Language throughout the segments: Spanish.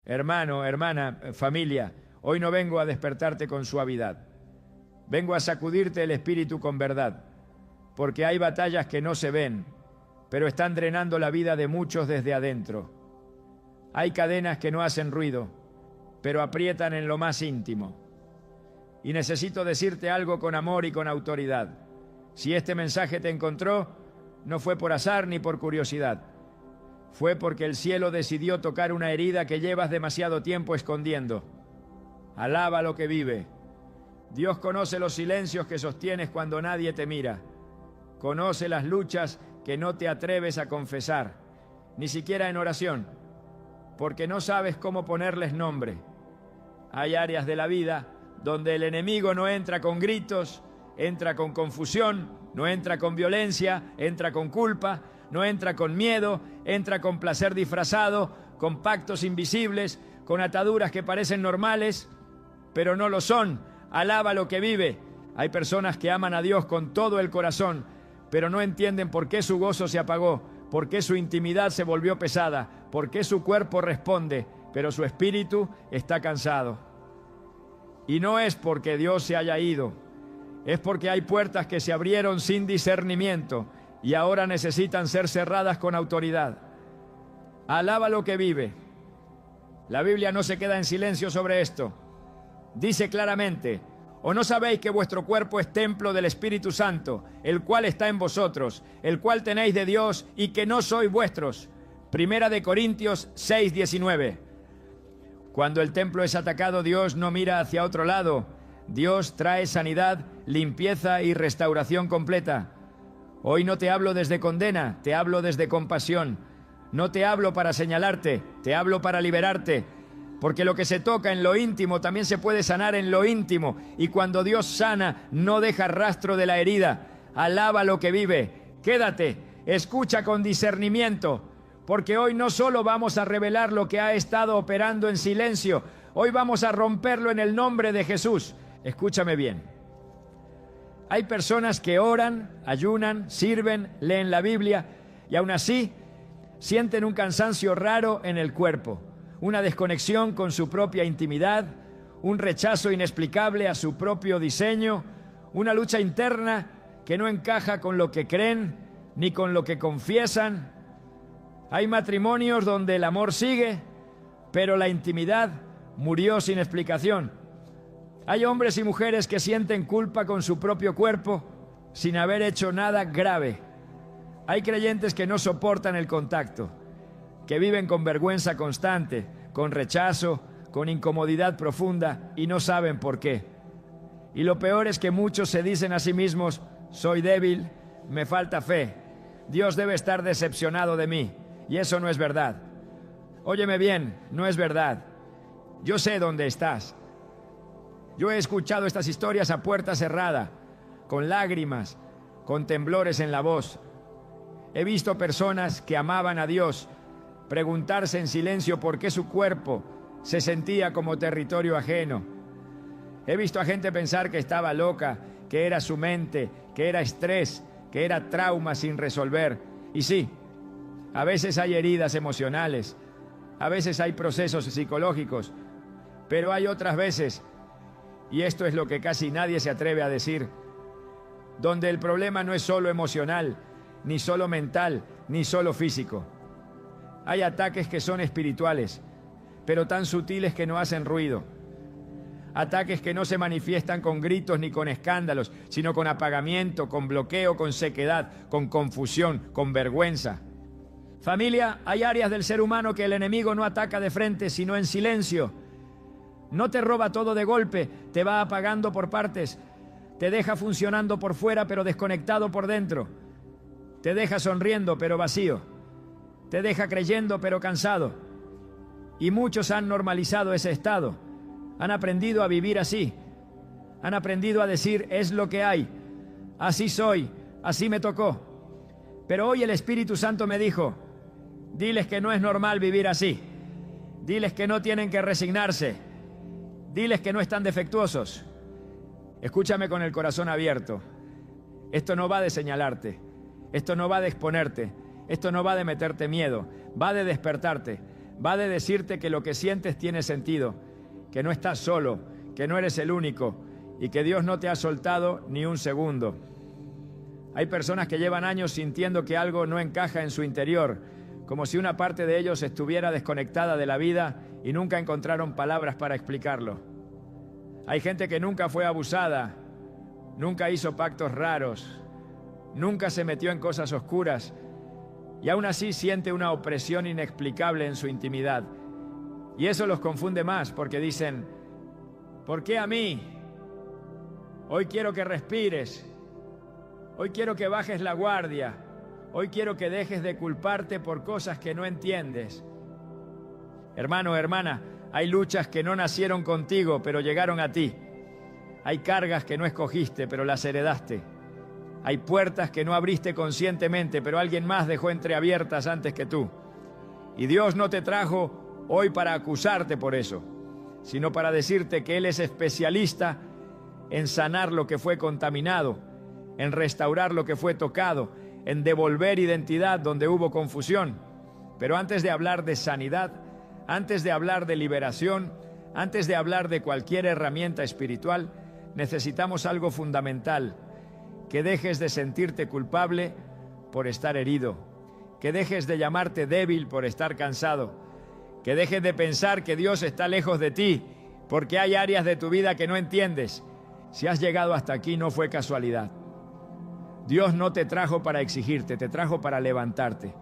Hermano, hermana, familia, hoy no vengo a despertarte con suavidad. Vengo a sacudirte el espíritu con verdad, porque hay batallas que no se ven, pero están drenando la vida de muchos desde adentro. Hay cadenas que no hacen ruido, pero aprietan en lo más íntimo. Y necesito decirte algo con amor y con autoridad. Si este mensaje te encontró, no fue por azar ni por curiosidad. Fue porque el cielo decidió tocar una herida que llevas demasiado tiempo escondiendo. Alaba lo que vive. Dios conoce los silencios que sostienes cuando nadie te mira. Conoce las luchas que no te atreves a confesar, ni siquiera en oración, porque no sabes cómo ponerles nombre. Hay áreas de la vida donde el enemigo no entra con gritos, entra con confusión, no entra con violencia, entra con culpa, no entra con miedo, entra con placer disfrazado, con pactos invisibles, con ataduras que parecen normales, pero no lo son. Alaba lo que vive. Hay personas que aman a Dios con todo el corazón, pero no entienden por qué su gozo se apagó, por qué su intimidad se volvió pesada, por qué su cuerpo responde, pero su espíritu está cansado. Y no es porque Dios se haya ido, es porque hay puertas que se abrieron sin discernimiento y ahora necesitan ser cerradas con autoridad. Alaba lo que vive. La Biblia no se queda en silencio sobre esto. Dice claramente: ¿o no sabéis que vuestro cuerpo es templo del Espíritu Santo, el cual está en vosotros, el cual tenéis de Dios y que no sois vuestros? Primera de Corintios 6:19. Cuando el templo es atacado, Dios no mira hacia otro lado. Dios trae sanidad, limpieza y restauración completa. Hoy no te hablo desde condena, te hablo desde compasión. No te hablo para señalarte, te hablo para liberarte. Porque lo que se toca en lo íntimo también se puede sanar en lo íntimo. Y cuando Dios sana, no deja rastro de la herida. Alaba lo que vive. Quédate, escucha con discernimiento. Porque hoy no solo vamos a revelar lo que ha estado operando en silencio, hoy vamos a romperlo en el nombre de Jesús. Escúchame bien. Hay personas que oran, ayunan, sirven, leen la Biblia y aún así sienten un cansancio raro en el cuerpo, una desconexión con su propia intimidad, un rechazo inexplicable a su propio diseño, una lucha interna que no encaja con lo que creen ni con lo que confiesan. Hay matrimonios donde el amor sigue, pero la intimidad murió sin explicación. Hay hombres y mujeres que sienten culpa con su propio cuerpo sin haber hecho nada grave. Hay creyentes que no soportan el contacto, que viven con vergüenza constante, con rechazo, con incomodidad profunda y no saben por qué. Y lo peor es que muchos se dicen a sí mismos: soy débil, me falta fe, Dios debe estar decepcionado de mí. Y eso no es verdad. Óyeme bien, no es verdad. Yo sé dónde estás. Yo he escuchado estas historias a puerta cerrada, con lágrimas, con temblores en la voz. He visto personas que amaban a Dios preguntarse en silencio por qué su cuerpo se sentía como territorio ajeno. He visto a gente pensar que estaba loca, que era su mente, que era estrés, que era trauma sin resolver. Y sí, a veces hay heridas emocionales, a veces hay procesos psicológicos, pero hay otras veces, y esto es lo que casi nadie se atreve a decir, donde el problema no es solo emocional, ni solo mental, ni solo físico. Hay ataques que son espirituales, pero tan sutiles que no hacen ruido. Ataques que no se manifiestan con gritos ni con escándalos, sino con apagamiento, con bloqueo, con sequedad, con confusión, con vergüenza. Familia, hay áreas del ser humano que el enemigo no ataca de frente, sino en silencio. No te roba todo de golpe, te va apagando por partes. Te deja funcionando por fuera, pero desconectado por dentro. Te deja sonriendo, pero vacío. Te deja creyendo, pero cansado. Y muchos han normalizado ese estado. Han aprendido a vivir así. Han aprendido a decir: es lo que hay. Así soy, así me tocó. Pero hoy el Espíritu Santo me dijo: diles que no es normal vivir así. Diles que no tienen que resignarse. Diles que no están defectuosos. Escúchame con el corazón abierto. Esto no va de señalarte. Esto no va de exponerte. Esto no va de meterte miedo. Va de despertarte. Va de decirte que lo que sientes tiene sentido, que no estás solo, que no eres el único y que Dios no te ha soltado ni un segundo. Hay personas que llevan años sintiendo que algo no encaja en su interior, como si una parte de ellos estuviera desconectada de la vida y nunca encontraron palabras para explicarlo. Hay gente que nunca fue abusada, nunca hizo pactos raros, nunca se metió en cosas oscuras y aún así siente una opresión inexplicable en su intimidad. Y eso los confunde más porque dicen, ¿por qué a mí? Hoy quiero que respires, hoy quiero que bajes la guardia, hoy quiero que dejes de culparte por cosas que no entiendes. Hermano, hermana, hay luchas que no nacieron contigo, pero llegaron a ti. Hay cargas que no escogiste, pero las heredaste. Hay puertas que no abriste conscientemente, pero alguien más dejó entreabiertas antes que tú. Y Dios no te trajo hoy para acusarte por eso, sino para decirte que Él es especialista en sanar lo que fue contaminado, en restaurar lo que fue tocado, en devolver identidad donde hubo confusión. Pero antes de hablar de sanidad, antes de hablar de liberación, antes de hablar de cualquier herramienta espiritual, necesitamos algo fundamental: que dejes de sentirte culpable por estar herido, que dejes de llamarte débil por estar cansado, que dejes de pensar que Dios está lejos de ti porque hay áreas de tu vida que no entiendes. Si has llegado hasta aquí no fue casualidad. Dios no te trajo para exigirte, te trajo para levantarte.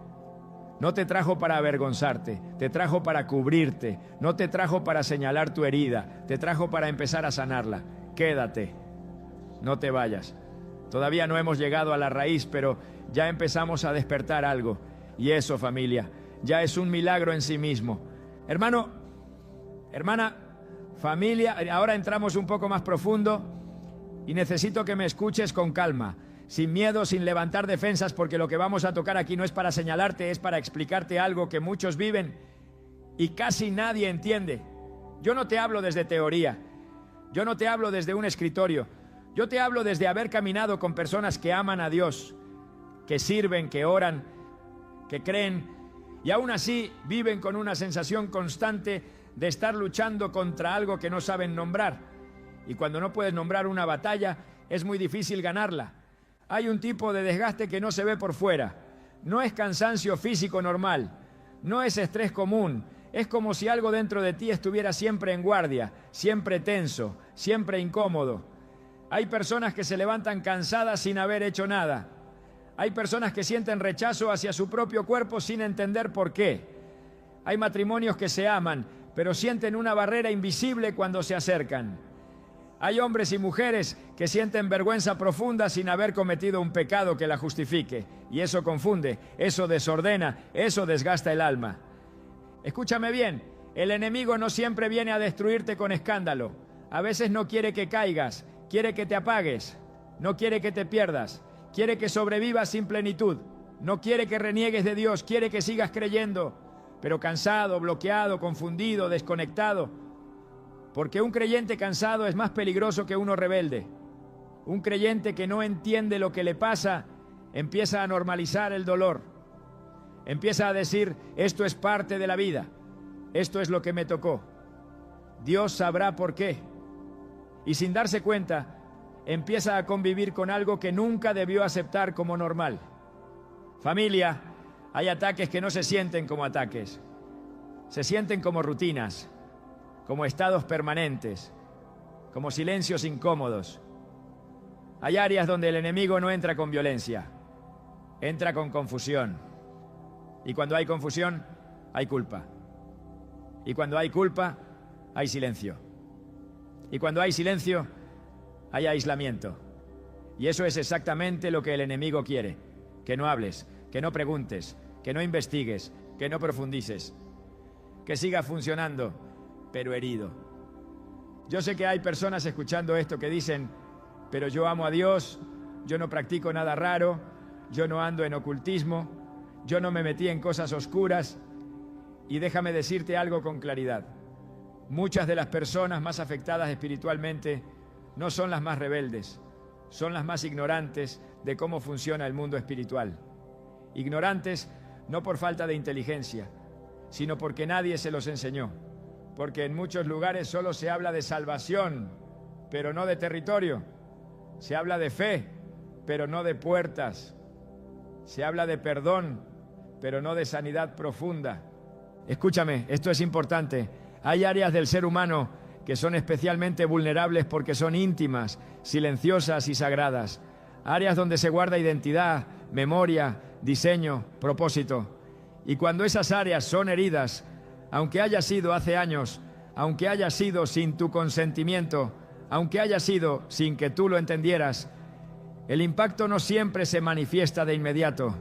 No te trajo para avergonzarte, te trajo para cubrirte. No te trajo para señalar tu herida, te trajo para empezar a sanarla. Quédate, no te vayas. Todavía no hemos llegado a la raíz, pero ya empezamos a despertar algo. Y eso, familia, ya es un milagro en sí mismo. Hermano, hermana, familia, ahora entramos un poco más profundo y necesito que me escuches con calma, sin miedo, sin levantar defensas, porque lo que vamos a tocar aquí no es para señalarte, es para explicarte algo que muchos viven y casi nadie entiende. Yo no te hablo desde teoría, yo no te hablo desde un escritorio, yo te hablo desde haber caminado con personas que aman a Dios, que sirven, que oran, que creen y aún así viven con una sensación constante de estar luchando contra algo que no saben nombrar. Y cuando no puedes nombrar una batalla, es muy difícil ganarla. Hay un tipo de desgaste que no se ve por fuera. No es cansancio físico normal, no es estrés común. Es como si algo dentro de ti estuviera siempre en guardia, siempre tenso, siempre incómodo. Hay personas que se levantan cansadas sin haber hecho nada. Hay personas que sienten rechazo hacia su propio cuerpo sin entender por qué. Hay matrimonios que se aman, pero sienten una barrera invisible cuando se acercan. Hay hombres y mujeres que sienten vergüenza profunda sin haber cometido un pecado que la justifique. Y eso confunde, eso desordena, eso desgasta el alma. Escúchame bien, el enemigo no siempre viene a destruirte con escándalo. A veces no quiere que caigas, quiere que te apagues, no quiere que te pierdas, quiere que sobrevivas sin plenitud, no quiere que reniegues de Dios, quiere que sigas creyendo, pero cansado, bloqueado, confundido, desconectado. Porque un creyente cansado es más peligroso que uno rebelde. Un creyente que no entiende lo que le pasa empieza a normalizar el dolor. Empieza a decir, esto es parte de la vida, esto es lo que me tocó. Dios sabrá por qué. Y sin darse cuenta, empieza a convivir con algo que nunca debió aceptar como normal. Familia, hay ataques que no se sienten como ataques. Se sienten como rutinas, como estados permanentes, como silencios incómodos. Hay áreas donde el enemigo no entra con violencia, entra con confusión. Y cuando hay confusión, hay culpa. Y cuando hay culpa, hay silencio. Y cuando hay silencio, hay aislamiento. Y eso es exactamente lo que el enemigo quiere. Que no hables, que no preguntes, que no investigues, que no profundices. Que sigas funcionando, pero herido. Yo sé que hay personas escuchando esto que dicen, pero yo amo a Dios, yo no practico nada raro, yo no ando en ocultismo, yo no me metí en cosas oscuras. Y déjame decirte algo con claridad. Muchas de las personas más afectadas espiritualmente no son las más rebeldes, son las más ignorantes de cómo funciona el mundo espiritual. Ignorantes no por falta de inteligencia, sino porque nadie se los enseñó. Porque en muchos lugares solo se habla de salvación, pero no de territorio. Se habla de fe, pero no de puertas. Se habla de perdón, pero no de sanidad profunda. Escúchame, esto es importante. Hay áreas del ser humano que son especialmente vulnerables porque son íntimas, silenciosas y sagradas. Áreas donde se guarda identidad, memoria, diseño, propósito. Y cuando esas áreas son heridas, aunque haya sido hace años, aunque haya sido sin tu consentimiento, aunque haya sido sin que tú lo entendieras, el impacto no siempre se manifiesta de inmediato.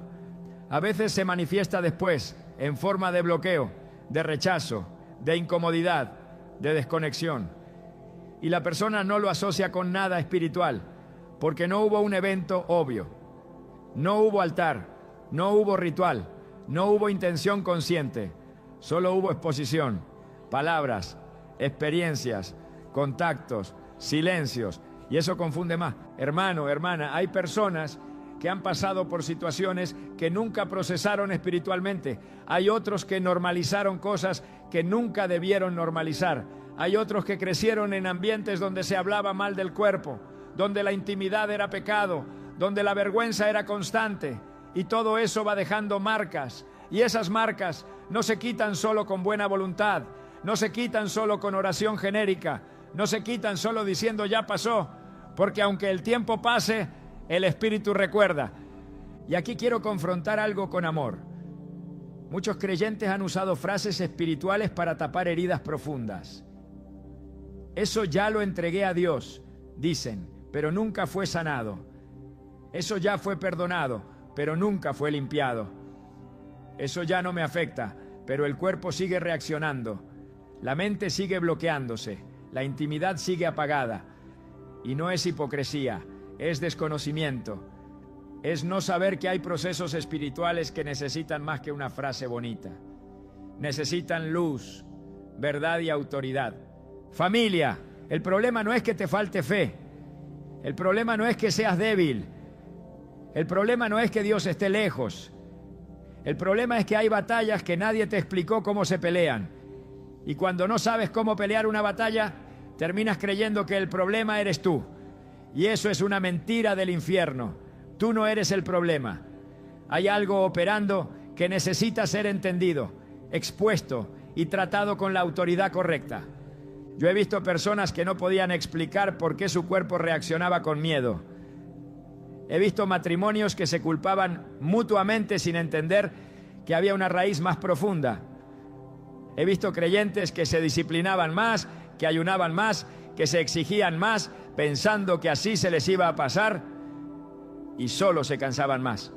A veces se manifiesta después, en forma de bloqueo, de rechazo, de incomodidad, de desconexión. Y la persona no lo asocia con nada espiritual, porque no hubo un evento obvio. No hubo altar, no hubo ritual, no hubo intención consciente, solo hubo exposición, palabras, experiencias, contactos, silencios, y eso confunde más. Hermano, hermana, hay personas que han pasado por situaciones que nunca procesaron espiritualmente. Hay otros que normalizaron cosas que nunca debieron normalizar. Hay otros que crecieron en ambientes donde se hablaba mal del cuerpo, donde la intimidad era pecado, donde la vergüenza era constante. Y todo eso va dejando marcas. Y esas marcas no se quitan solo con buena voluntad, no se quitan solo con oración genérica, no se quitan solo diciendo ya pasó, porque aunque el tiempo pase, el Espíritu recuerda. Y aquí quiero confrontar algo con amor. Muchos creyentes han usado frases espirituales para tapar heridas profundas. Eso ya lo entregué a Dios, dicen, pero nunca fue sanado. Eso ya fue perdonado, pero nunca fue limpiado. Eso ya no me afecta, pero el cuerpo sigue reaccionando. La mente sigue bloqueándose, la intimidad sigue apagada. Y no es hipocresía, es desconocimiento. Es no saber que hay procesos espirituales que necesitan más que una frase bonita. Necesitan luz, verdad y autoridad. Familia, el problema no es que te falte fe. El problema no es que seas débil. El problema no es que Dios esté lejos. El problema es que hay batallas que nadie te explicó cómo se pelean. Y cuando no sabes cómo pelear una batalla, terminas creyendo que el problema eres tú. Y eso es una mentira del infierno. Tú no eres el problema. Hay algo operando que necesita ser entendido, expuesto y tratado con la autoridad correcta. Yo he visto personas que no podían explicar por qué su cuerpo reaccionaba con miedo. He visto matrimonios que se culpaban mutuamente sin entender que había una raíz más profunda. He visto creyentes que se disciplinaban más, que ayunaban más, que se exigían más, pensando que así se les iba a pasar, y solo se cansaban más.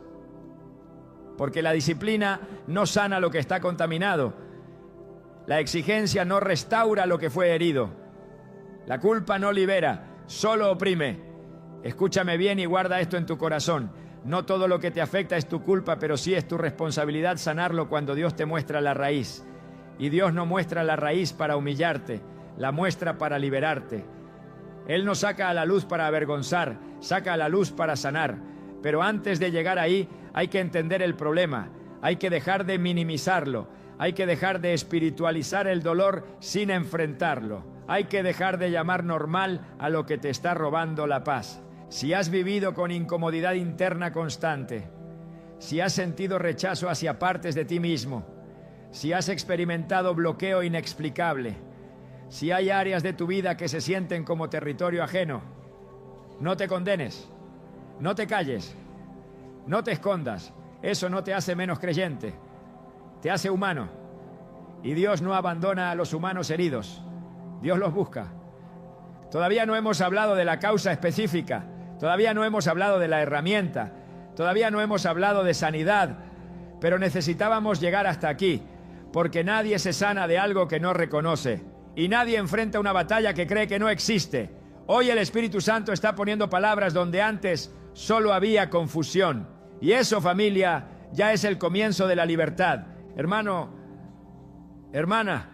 Porque la disciplina no sana lo que está contaminado. La exigencia no restaura lo que fue herido. La culpa no libera, solo oprime. Escúchame bien y guarda esto en tu corazón. No todo lo que te afecta es tu culpa, pero sí es tu responsabilidad sanarlo cuando Dios te muestra la raíz. Y Dios no muestra la raíz para humillarte, la muestra para liberarte. Él no saca a la luz para avergonzar, saca a la luz para sanar. Pero antes de llegar ahí, hay que entender el problema. Hay que dejar de minimizarlo. Hay que dejar de espiritualizar el dolor sin enfrentarlo. Hay que dejar de llamar normal a lo que te está robando la paz. Si has vivido con incomodidad interna constante, si has sentido rechazo hacia partes de ti mismo, si has experimentado bloqueo inexplicable, si hay áreas de tu vida que se sienten como territorio ajeno, no te condenes, no te calles, no te escondas. Eso no te hace menos creyente, te hace humano. Y Dios no abandona a los humanos heridos, Dios los busca. Todavía no hemos hablado de la causa específica, todavía no hemos hablado de la herramienta, todavía no hemos hablado de sanidad, pero necesitábamos llegar hasta aquí, porque nadie se sana de algo que no reconoce, y nadie enfrenta una batalla que cree que no existe. Hoy el Espíritu Santo está poniendo palabras donde antes solo había confusión, y eso, familia, ya es el comienzo de la libertad. Hermano, hermana,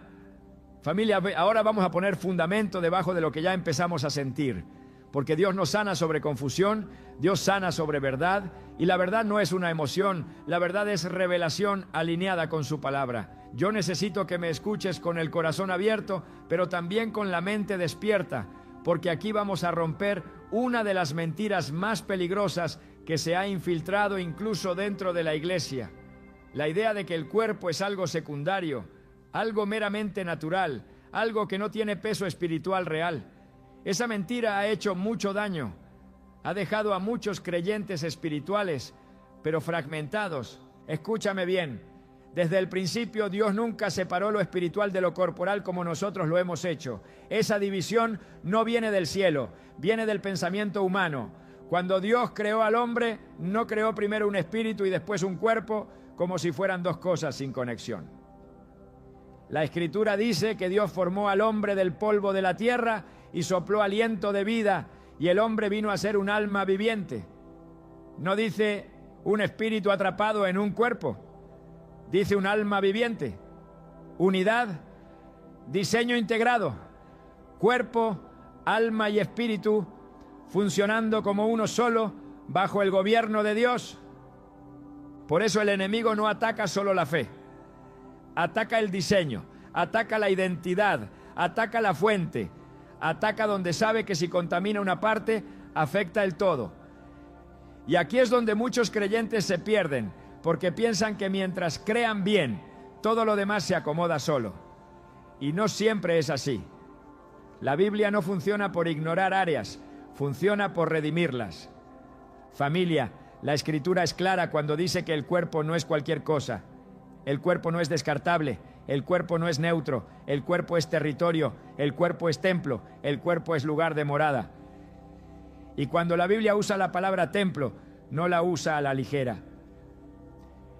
familia, ahora vamos a poner fundamento debajo de lo que ya empezamos a sentir. Porque Dios no sana sobre confusión, Dios sana sobre verdad. Y la verdad no es una emoción, la verdad es revelación alineada con su palabra. Yo necesito que me escuches con el corazón abierto, pero también con la mente despierta, porque aquí vamos a romper una de las mentiras más peligrosas que se ha infiltrado incluso dentro de la iglesia. La idea de que el cuerpo es algo secundario, algo meramente natural, algo que no tiene peso espiritual real. Esa mentira ha hecho mucho daño. Ha dejado a muchos creyentes espirituales, pero fragmentados. Escúchame bien. Desde el principio Dios nunca separó lo espiritual de lo corporal como nosotros lo hemos hecho. Esa división no viene del cielo, viene del pensamiento humano. Cuando Dios creó al hombre, no creó primero un espíritu y después un cuerpo, como si fueran dos cosas sin conexión. La Escritura dice que Dios formó al hombre del polvo de la tierra y sopló aliento de vida, y el hombre vino a ser un alma viviente. No dice un espíritu atrapado en un cuerpo. Dice un alma viviente, unidad, diseño integrado, cuerpo, alma y espíritu funcionando como uno solo bajo el gobierno de Dios. Por eso el enemigo no ataca solo la fe, ataca el diseño, ataca la identidad, ataca la fuente, ataca donde sabe que si contamina una parte, afecta el todo. Y aquí es donde muchos creyentes se pierden, porque piensan que mientras crean bien, todo lo demás se acomoda solo. Y no siempre es así. La Biblia no funciona por ignorar áreas, funciona por redimirlas. Familia, la Escritura es clara cuando dice que el cuerpo no es cualquier cosa. El cuerpo no es descartable, el cuerpo no es neutro, el cuerpo es territorio, el cuerpo es templo, el cuerpo es lugar de morada. Y cuando la Biblia usa la palabra templo, no la usa a la ligera.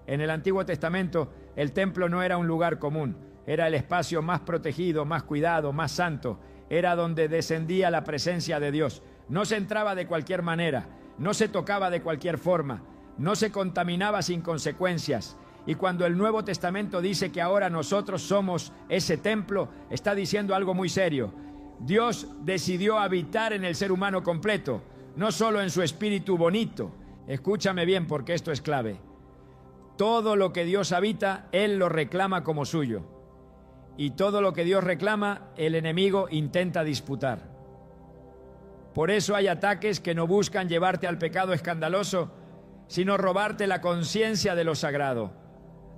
En el Antiguo Testamento, el templo no era un lugar común, era el espacio más protegido, más cuidado, más santo. Era donde descendía la presencia de Dios. No se entraba de cualquier manera, no se tocaba de cualquier forma, no se contaminaba sin consecuencias. Y cuando el Nuevo Testamento dice que ahora nosotros somos ese templo, está diciendo algo muy serio. Dios decidió habitar en el ser humano completo, no solo en su espíritu bonito. Escúchame bien porque esto es clave. Todo lo que Dios habita, Él lo reclama como suyo. Y todo lo que Dios reclama, el enemigo intenta disputar. Por eso hay ataques que no buscan llevarte al pecado escandaloso, sino robarte la conciencia de lo sagrado.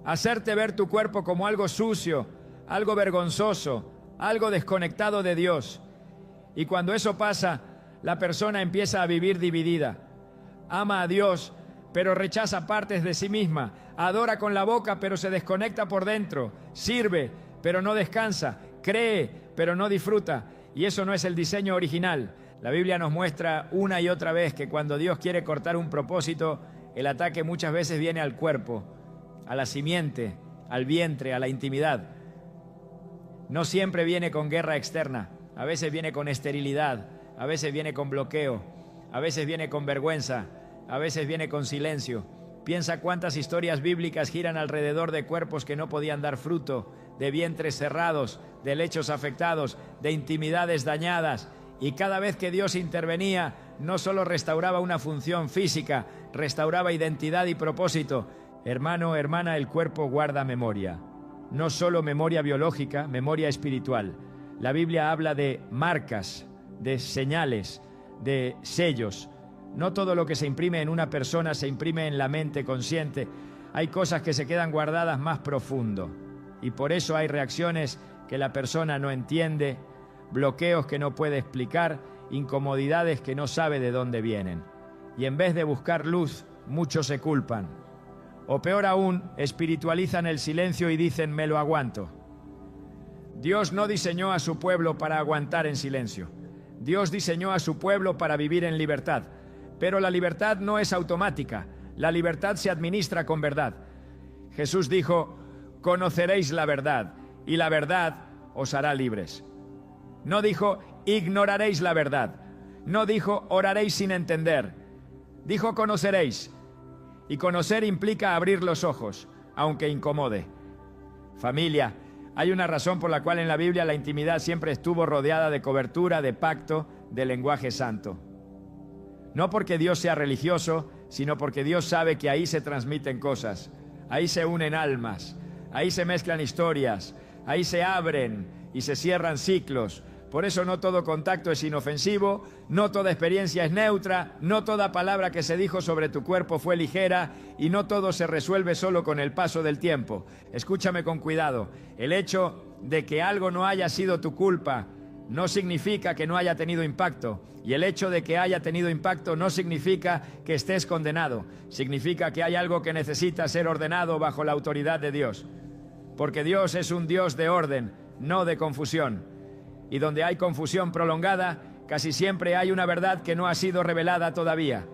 Hacerte ver tu cuerpo como algo sucio, algo vergonzoso, algo desconectado de Dios. Y cuando eso pasa, la persona empieza a vivir dividida. Ama a Dios, pero rechaza partes de sí misma. Adora con la boca, pero se desconecta por dentro. Sirve, pero no descansa. Cree, pero no disfruta. Y eso no es el diseño original. La Biblia nos muestra una y otra vez que cuando Dios quiere cortar un propósito, el ataque muchas veces viene al cuerpo, a la simiente, al vientre, a la intimidad. No siempre viene con guerra externa. A veces viene con esterilidad, a veces viene con bloqueo, a veces viene con vergüenza, a veces viene con silencio. Piensa cuántas historias bíblicas giran alrededor de cuerpos que no podían dar fruto, de vientres cerrados, de lechos afectados, de intimidades dañadas. Y cada vez que Dios intervenía, no solo restauraba una función física, restauraba identidad y propósito. Hermano, hermana, el cuerpo guarda memoria. No solo memoria biológica, memoria espiritual. La Biblia habla de marcas, de señales, de sellos. No todo lo que se imprime en una persona se imprime en la mente consciente. Hay cosas que se quedan guardadas más profundo. Y por eso hay reacciones que la persona no entiende, bloqueos que no puede explicar, incomodidades que no sabe de dónde vienen. Y en vez de buscar luz, muchos se culpan. O peor aún, espiritualizan el silencio y dicen, me lo aguanto. Dios no diseñó a su pueblo para aguantar en silencio. Dios diseñó a su pueblo para vivir en libertad. Pero la libertad no es automática. La libertad se administra con verdad. Jesús dijo, conoceréis la verdad, y la verdad os hará libres. No dijo, ignoraréis la verdad. No dijo, oraréis sin entender. Dijo, conoceréis. Y conocer implica abrir los ojos, aunque incomode. Familia, hay una razón por la cual en la Biblia la intimidad siempre estuvo rodeada de cobertura, de pacto, de lenguaje santo. No porque Dios sea religioso, sino porque Dios sabe que ahí se transmiten cosas, ahí se unen almas, ahí se mezclan historias, ahí se abren y se cierran ciclos. Por eso no todo contacto es inofensivo, no toda experiencia es neutra, no toda palabra que se dijo sobre tu cuerpo fue ligera y no todo se resuelve solo con el paso del tiempo. Escúchame con cuidado, el hecho de que algo no haya sido tu culpa no significa que no haya tenido impacto, y el hecho de que haya tenido impacto no significa que estés condenado, significa que hay algo que necesita ser ordenado bajo la autoridad de Dios, porque Dios es un Dios de orden, no de confusión. Y donde hay confusión prolongada, casi siempre hay una verdad que no ha sido revelada todavía.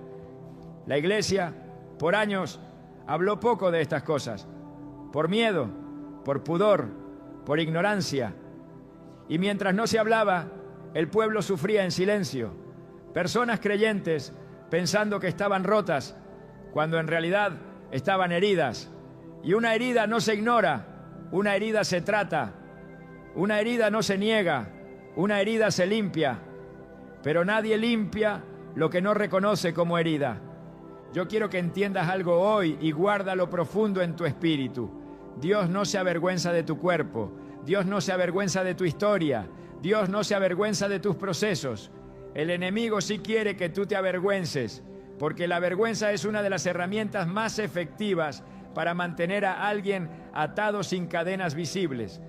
La Iglesia, por años, habló poco de estas cosas, por miedo, por pudor, por ignorancia. Y mientras no se hablaba, el pueblo sufría en silencio. Personas creyentes pensando que estaban rotas, cuando en realidad estaban heridas. Y una herida no se ignora, una herida se trata, una herida no se niega. Una herida se limpia, pero nadie limpia lo que no reconoce como herida. Yo quiero que entiendas algo hoy y guárdalo profundo en tu espíritu. Dios no se avergüenza de tu cuerpo, Dios no se avergüenza de tu historia, Dios no se avergüenza de tus procesos. El enemigo sí quiere que tú te avergüences, porque la vergüenza es una de las herramientas más efectivas para mantener a alguien atado sin cadenas visibles.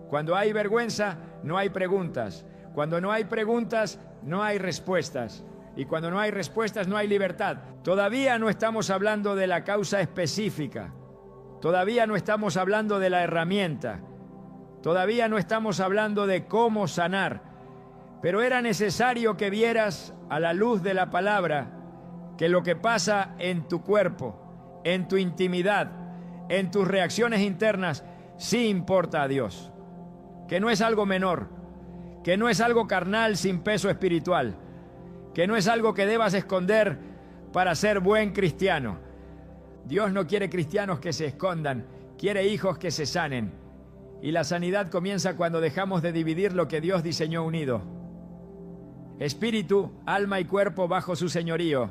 Cuando hay vergüenza, no hay preguntas. Cuando no hay preguntas, no hay respuestas. Y cuando no hay respuestas, no hay libertad. Todavía no estamos hablando de la causa específica. Todavía no estamos hablando de la herramienta. Todavía no estamos hablando de cómo sanar. Pero era necesario que vieras a la luz de la palabra que lo que pasa en tu cuerpo, en tu intimidad, en tus reacciones internas, sí importa a Dios. Que no es algo menor, que no es algo carnal sin peso espiritual, que no es algo que debas esconder para ser buen cristiano. Dios no quiere cristianos que se escondan, quiere hijos que se sanen. Y la sanidad comienza cuando dejamos de dividir lo que Dios diseñó unido. Espíritu, alma y cuerpo bajo su señorío.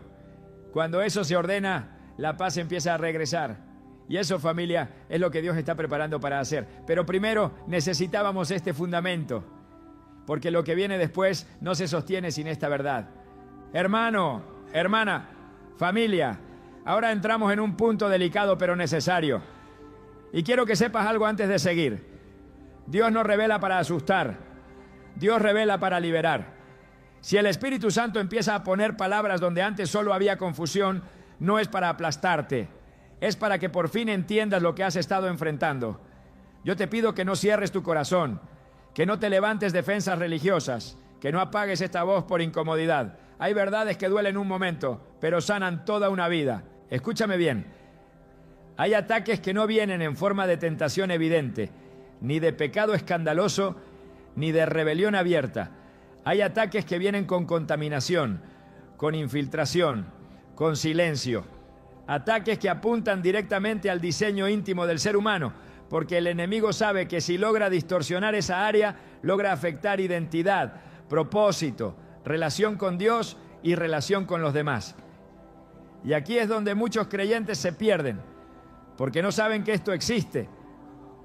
Cuando eso se ordena, la paz empieza a regresar. Y eso, familia, es lo que Dios está preparando para hacer. Pero primero necesitábamos este fundamento, porque lo que viene después no se sostiene sin esta verdad. Hermano, hermana, familia, ahora entramos en un punto delicado pero necesario. Y quiero que sepas algo antes de seguir. Dios no revela para asustar, Dios revela para liberar. Si el Espíritu Santo empieza a poner palabras donde antes solo había confusión, no es para aplastarte. Es para que por fin entiendas lo que has estado enfrentando. Yo te pido que no cierres tu corazón, que no te levantes defensas religiosas, que no apagues esta voz por incomodidad. Hay verdades que duelen un momento, pero sanan toda una vida. Escúchame bien. Hay ataques que no vienen en forma de tentación evidente, ni de pecado escandaloso, ni de rebelión abierta. Hay ataques que vienen con contaminación, con infiltración, con silencio. Ataques que apuntan directamente al diseño íntimo del ser humano, porque el enemigo sabe que si logra distorsionar esa área, logra afectar identidad, propósito, relación con Dios y relación con los demás. Y aquí es donde muchos creyentes se pierden, porque no saben que esto existe,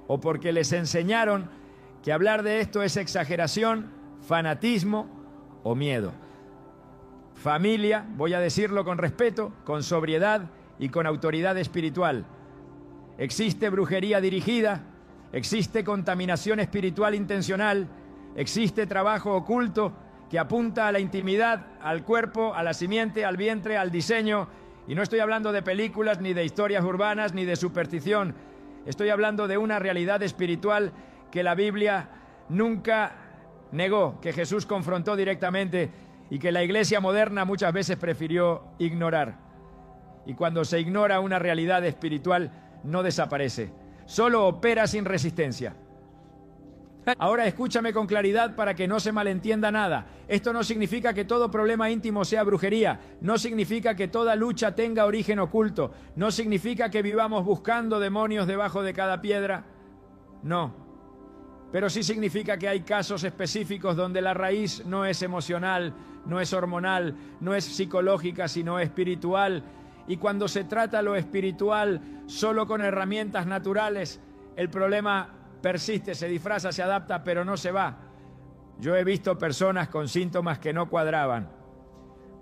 o porque les enseñaron que hablar de esto es exageración, fanatismo o miedo. Familia, voy a decirlo con respeto, con sobriedad y con autoridad espiritual. Existe brujería dirigida, existe contaminación espiritual intencional, existe trabajo oculto que apunta a la intimidad, al cuerpo, a la simiente, al vientre, al diseño. Y no estoy hablando de películas, ni de historias urbanas, ni de superstición. Estoy hablando de una realidad espiritual que la Biblia nunca negó, que Jesús confrontó directamente y que la iglesia moderna muchas veces prefirió ignorar. Y cuando se ignora una realidad espiritual, no desaparece, solo opera sin resistencia. Ahora escúchame con claridad para que no se malentienda nada. Esto no significa que todo problema íntimo sea brujería, no significa que toda lucha tenga origen oculto, no significa que vivamos buscando demonios debajo de cada piedra, no. Pero sí significa que hay casos específicos donde la raíz no es emocional, no es hormonal, no es psicológica, sino espiritual. Y cuando se trata lo espiritual solo con herramientas naturales, el problema persiste, se disfraza, se adapta, pero no se va. Yo he visto personas con síntomas que no cuadraban,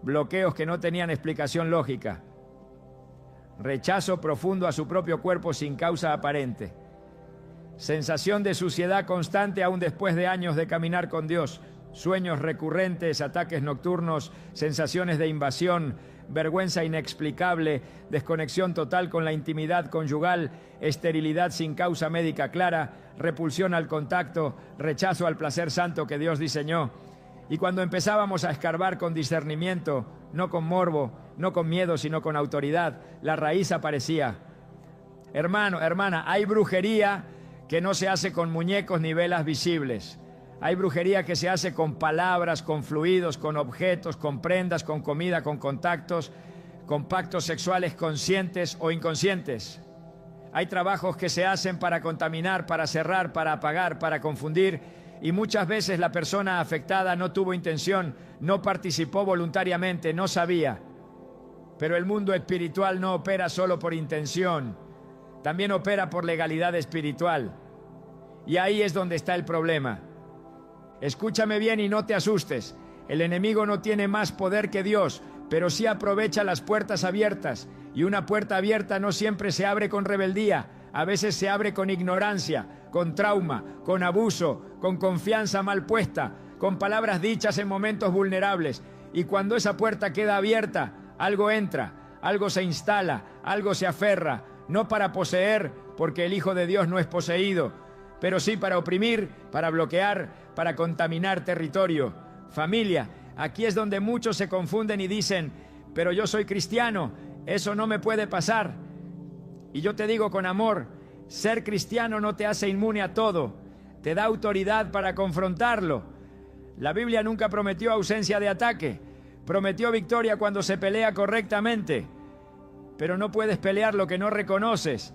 bloqueos que no tenían explicación lógica, rechazo profundo a su propio cuerpo sin causa aparente, sensación de suciedad constante aún después de años de caminar con Dios, sueños recurrentes, ataques nocturnos, sensaciones de invasión, vergüenza inexplicable, desconexión total con la intimidad conyugal, esterilidad sin causa médica clara, repulsión al contacto, rechazo al placer santo que Dios diseñó. Y cuando empezábamos a escarbar con discernimiento, no con morbo, no con miedo, sino con autoridad, la raíz aparecía. Hermano, hermana, hay brujería que no se hace con muñecos ni velas visibles. Hay brujería que se hace con palabras, con fluidos, con objetos, con prendas, con comida, con contactos, con pactos sexuales conscientes o inconscientes. Hay trabajos que se hacen para contaminar, para cerrar, para apagar, para confundir, y muchas veces la persona afectada no tuvo intención, no participó voluntariamente, no sabía. Pero el mundo espiritual no opera solo por intención, también opera por legalidad espiritual. Y ahí es donde está el problema. Escúchame bien y no te asustes. El enemigo no tiene más poder que Dios, pero sí aprovecha las puertas abiertas. Y una puerta abierta no siempre se abre con rebeldía, a veces se abre con ignorancia, con trauma, con abuso, con confianza mal puesta, con palabras dichas en momentos vulnerables. Y cuando esa puerta queda abierta, algo entra, algo se instala, algo se aferra, no para poseer, porque el Hijo de Dios no es poseído, pero sí para oprimir, para bloquear, para contaminar territorio. Familia, aquí es donde muchos se confunden y dicen, pero yo soy cristiano, eso no me puede pasar. Y yo te digo con amor, ser cristiano no te hace inmune a todo, te da autoridad para confrontarlo. La Biblia nunca prometió ausencia de ataque, prometió victoria cuando se pelea correctamente, pero no puedes pelear lo que no reconoces.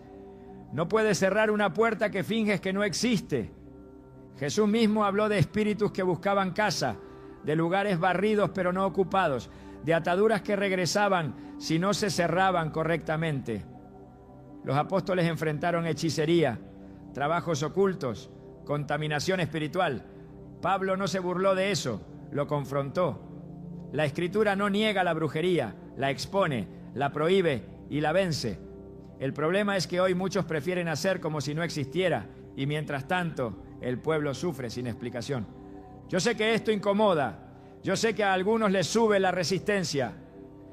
No puedes cerrar una puerta que finges que no existe. Jesús mismo habló de espíritus que buscaban casa, de lugares barridos pero no ocupados, de ataduras que regresaban si no se cerraban correctamente. Los apóstoles enfrentaron hechicería, trabajos ocultos, contaminación espiritual. Pablo no se burló de eso, lo confrontó. La Escritura no niega la brujería, la expone, la prohíbe y la vence. El problema es que hoy muchos prefieren hacer como si no existiera y mientras tanto el pueblo sufre sin explicación. Yo sé que esto incomoda, yo sé que a algunos les sube la resistencia,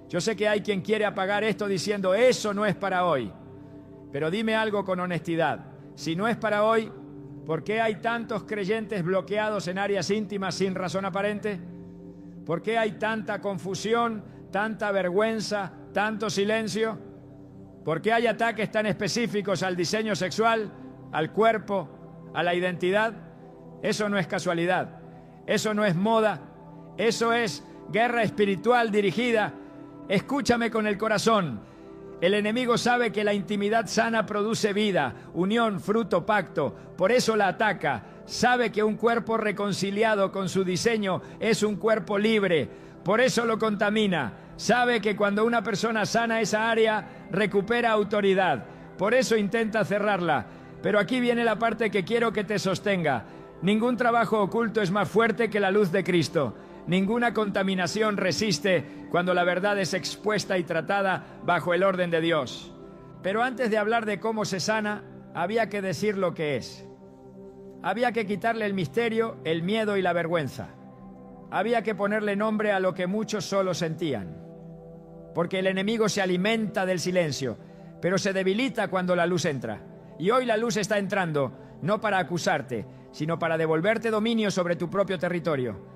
yo sé que hay quien quiere apagar esto diciendo eso no es para hoy, pero dime algo con honestidad, si no es para hoy, ¿por qué hay tantos creyentes bloqueados en áreas íntimas sin razón aparente? ¿Por qué hay tanta confusión, tanta vergüenza, tanto silencio? ¿Por qué hay ataques tan específicos al diseño sexual, al cuerpo, a la identidad? Eso no es casualidad, eso no es moda, eso es guerra espiritual dirigida. Escúchame con el corazón. El enemigo sabe que la intimidad sana produce vida, unión, fruto, pacto. Por eso la ataca. Sabe que un cuerpo reconciliado con su diseño es un cuerpo libre. Por eso lo contamina. Sabe que cuando una persona sana esa área, recupera autoridad. Por eso intenta cerrarla. Pero aquí viene la parte que quiero que te sostenga. Ningún trabajo oculto es más fuerte que la luz de Cristo. Ninguna contaminación resiste cuando la verdad es expuesta y tratada bajo el orden de Dios. Pero antes de hablar de cómo se sana, había que decir lo que es. Había que quitarle el misterio, el miedo y la vergüenza. Había que ponerle nombre a lo que muchos solo sentían. Porque el enemigo se alimenta del silencio, pero se debilita cuando la luz entra. Y hoy la luz está entrando, no para acusarte, sino para devolverte dominio sobre tu propio territorio.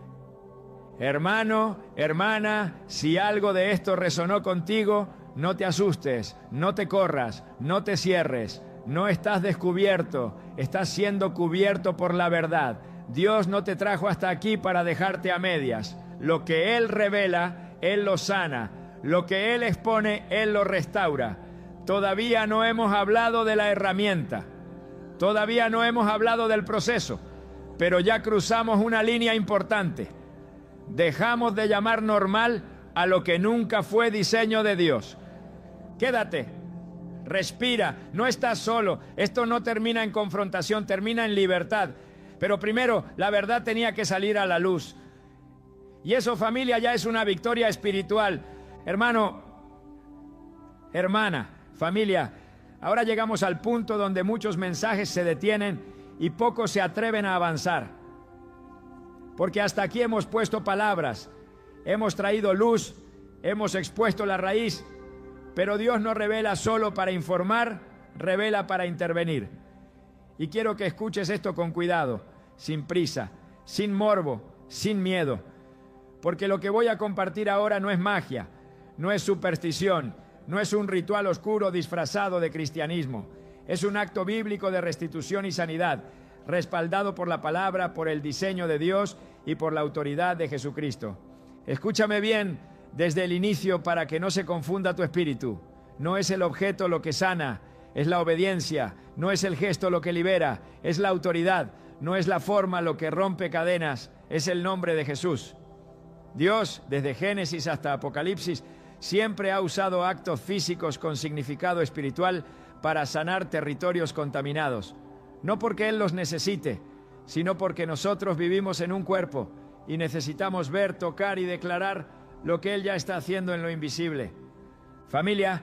Hermano, hermana, si algo de esto resonó contigo, no te asustes, no te corras, no te cierres. No estás descubierto, estás siendo cubierto por la verdad. Dios no te trajo hasta aquí para dejarte a medias. Lo que Él revela, Él lo sana. Lo que Él expone, Él lo restaura. Todavía no hemos hablado de la herramienta. Todavía no hemos hablado del proceso. Pero ya cruzamos una línea importante. Dejamos de llamar normal a lo que nunca fue diseño de Dios. Quédate. respira, no estás solo. Esto no termina en confrontación, termina en libertad. Pero primero, la verdad tenía que salir a la luz. Y eso, familia, ya es una victoria espiritual. Hermano, hermana, familia, ahora llegamos al punto donde muchos mensajes se detienen y pocos se atreven a avanzar. Porque hasta aquí hemos puesto palabras, hemos traído luz, hemos expuesto la raíz, pero Dios no revela solo para informar, revela para intervenir. Y quiero que escuches esto con cuidado, sin prisa, sin morbo, sin miedo. Porque lo que voy a compartir ahora no es magia, no es superstición, no es un ritual oscuro disfrazado de cristianismo. Es un acto bíblico de restitución y sanidad, respaldado por la palabra, por el diseño de Dios y por la autoridad de Jesucristo. Escúchame bien desde el inicio para que no se confunda tu espíritu. No es el objeto lo que sana, es la obediencia. No es el gesto lo que libera, es la autoridad. No es la forma lo que rompe cadenas, es el nombre de Jesús. Dios, desde Génesis hasta Apocalipsis, siempre ha usado actos físicos con significado espiritual para sanar territorios contaminados. No porque Él los necesite, sino porque nosotros vivimos en un cuerpo y necesitamos ver, tocar y declarar lo que Él ya está haciendo en lo invisible. Familia,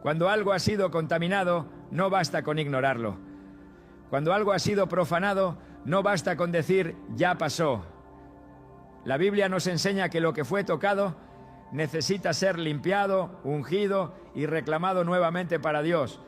cuando algo ha sido contaminado, no basta con ignorarlo. Cuando algo ha sido profanado, no basta con decir, ya pasó. La Biblia nos enseña que lo que fue tocado necesita ser limpiado, ungido y reclamado nuevamente para Dios.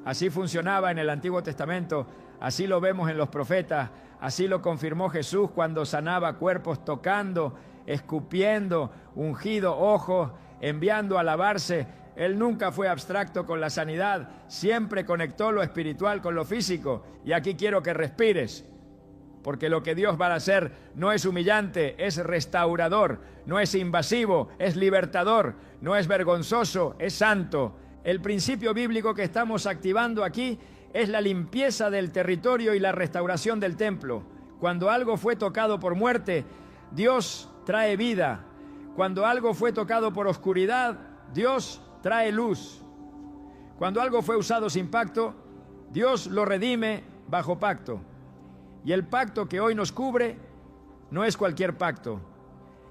Así funcionaba en el Antiguo Testamento, así lo vemos en los profetas, así lo confirmó Jesús cuando sanaba cuerpos tocando, escupiendo, ungido ojos, enviando a lavarse. Él nunca fue abstracto con la sanidad, siempre conectó lo espiritual con lo físico. Y aquí quiero que respires, porque lo que Dios va a hacer no es humillante, es restaurador, no es invasivo, es libertador, no es vergonzoso, es santo. El principio bíblico que estamos activando aquí es la limpieza del territorio y la restauración del templo. Cuando algo fue tocado por muerte, Dios trae vida. Cuando algo fue tocado por oscuridad, Dios trae luz. Cuando algo fue usado sin pacto, Dios lo redime bajo pacto. Y el pacto que hoy nos cubre no es cualquier pacto,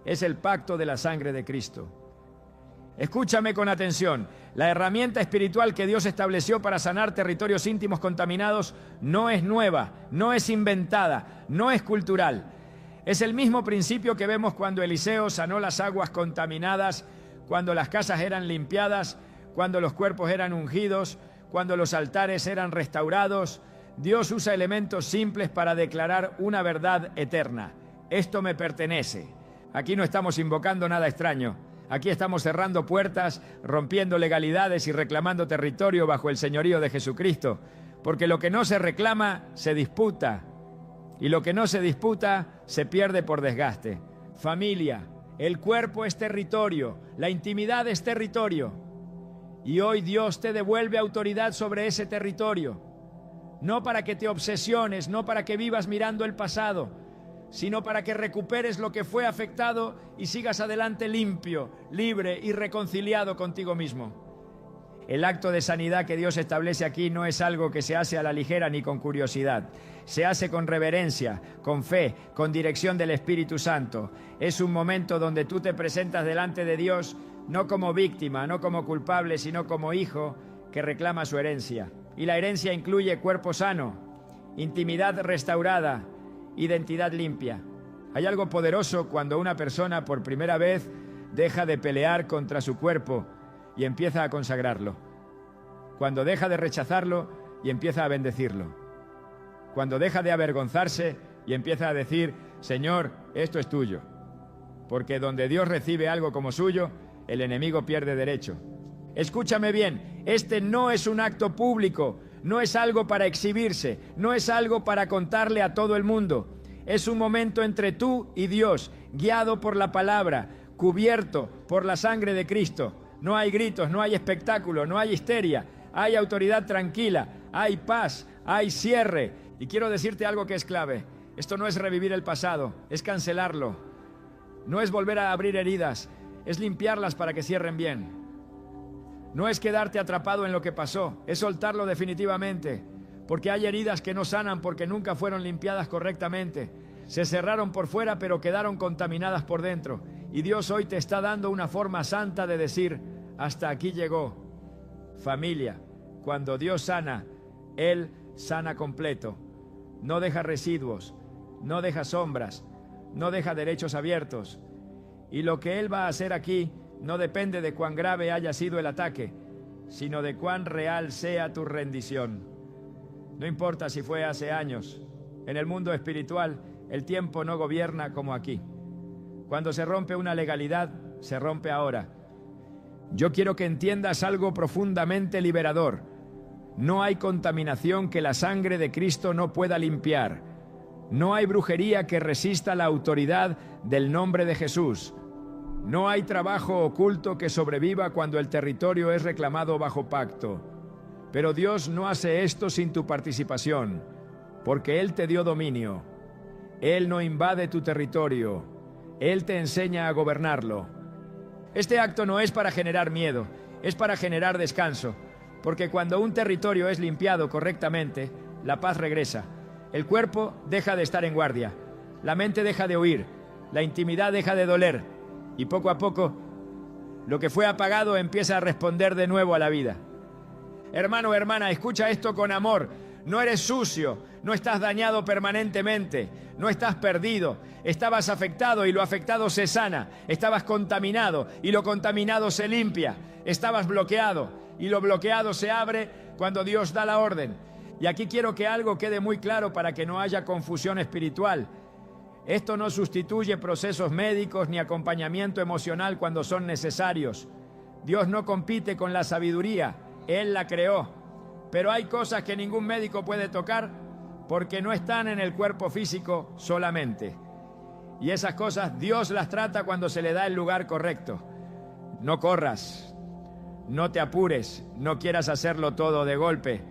es el pacto de la sangre de Cristo. Escúchame con atención. La herramienta espiritual que Dios estableció para sanar territorios íntimos contaminados no es nueva, no es inventada, no es cultural. Es el mismo principio que vemos cuando Eliseo sanó las aguas contaminadas, cuando las casas eran limpiadas, cuando los cuerpos eran ungidos, cuando los altares eran restaurados. Dios usa elementos simples para declarar una verdad eterna. Esto me pertenece. Aquí no estamos invocando nada extraño. Aquí estamos cerrando puertas, rompiendo legalidades y reclamando territorio bajo el señorío de Jesucristo. Porque lo que no se reclama, se disputa. Y lo que no se disputa, se pierde por desgaste. Familia, el cuerpo es territorio, la intimidad es territorio. Y hoy Dios te devuelve autoridad sobre ese territorio. No para que te obsesiones, no para que vivas mirando el pasado, sino para que recuperes lo que fue afectado y sigas adelante limpio, libre y reconciliado contigo mismo. El acto de sanidad que Dios establece aquí no es algo que se hace a la ligera ni con curiosidad. Se hace con reverencia, con fe, con dirección del Espíritu Santo. Es un momento donde tú te presentas delante de Dios no como víctima, no como culpable, sino como hijo que reclama su herencia. Y la herencia incluye cuerpo sano, intimidad restaurada, identidad limpia. Hay algo poderoso cuando una persona por primera vez deja de pelear contra su cuerpo y empieza a consagrarlo. Cuando deja de rechazarlo y empieza a bendecirlo. Cuando deja de avergonzarse y empieza a decir, Señor, esto es tuyo. Porque donde Dios recibe algo como suyo, el enemigo pierde derecho. Escúchame bien, este no es un acto público, no es algo para exhibirse, no es algo para contarle a todo el mundo. Es un momento entre tú y Dios, guiado por la palabra, cubierto por la sangre de Cristo. No hay gritos, no hay espectáculo, no hay histeria, hay autoridad tranquila, hay paz, hay cierre. Y quiero decirte algo que es clave. Esto no es revivir el pasado, es cancelarlo. No es volver a abrir heridas, es limpiarlas para que cierren bien. No es quedarte atrapado en lo que pasó, es soltarlo definitivamente, porque hay heridas que no sanan porque nunca fueron limpiadas correctamente. Se cerraron por fuera pero quedaron contaminadas por dentro. Y Dios hoy te está dando una forma santa de decir, hasta aquí llegó. Familia, cuando Dios sana, Él sana completo. No deja residuos, no deja sombras, no deja derechos abiertos. Y lo que Él va a hacer aquí no depende de cuán grave haya sido el ataque, sino de cuán real sea tu rendición. No importa si fue hace años. En el mundo espiritual, el tiempo no gobierna como aquí. Cuando se rompe una legalidad, se rompe ahora. Yo quiero que entiendas algo profundamente liberador. No hay contaminación que la sangre de Cristo no pueda limpiar. No hay brujería que resista la autoridad del nombre de Jesús. No hay trabajo oculto que sobreviva cuando el territorio es reclamado bajo pacto. Pero Dios no hace esto sin tu participación, porque Él te dio dominio. Él no invade tu territorio. Él te enseña a gobernarlo. Este acto no es para generar miedo, es para generar descanso, porque cuando un territorio es limpiado correctamente, la paz regresa. El cuerpo deja de estar en guardia, la mente deja de huir, la intimidad deja de doler, y poco a poco, lo que fue apagado empieza a responder de nuevo a la vida. Hermano, hermana, escucha esto con amor. No eres sucio, no estás dañado permanentemente, no estás perdido. Estabas afectado y lo afectado se sana. Estabas contaminado y lo contaminado se limpia. Estabas bloqueado y lo bloqueado se abre cuando Dios da la orden. Y aquí quiero que algo quede muy claro para que no haya confusión espiritual. Esto no sustituye procesos médicos ni acompañamiento emocional cuando son necesarios. Dios no compite con la sabiduría, Él la creó. Pero hay cosas que ningún médico puede tocar porque no están en el cuerpo físico solamente. Y esas cosas Dios las trata cuando se le da el lugar correcto. No corras, no te apures, no quieras hacerlo todo de golpe.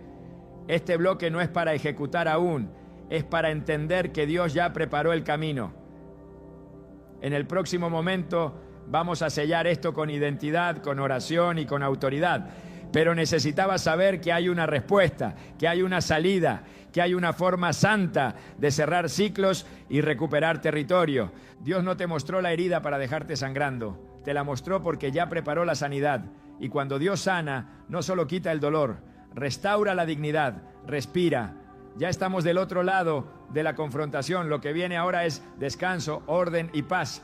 Este bloque no es para ejecutar aún, es para entender que Dios ya preparó el camino. En el próximo momento vamos a sellar esto con identidad, con oración y con autoridad. Pero necesitabas saber que hay una respuesta, que hay una salida, que hay una forma santa de cerrar ciclos y recuperar territorio. Dios no te mostró la herida para dejarte sangrando, te la mostró porque ya preparó la sanidad. Y cuando Dios sana, no solo quita el dolor, restaura la dignidad, respira. Ya estamos del otro lado de la confrontación, lo que viene ahora es descanso, orden y paz.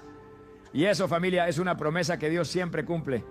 Y eso, familia, es una promesa que Dios siempre cumple.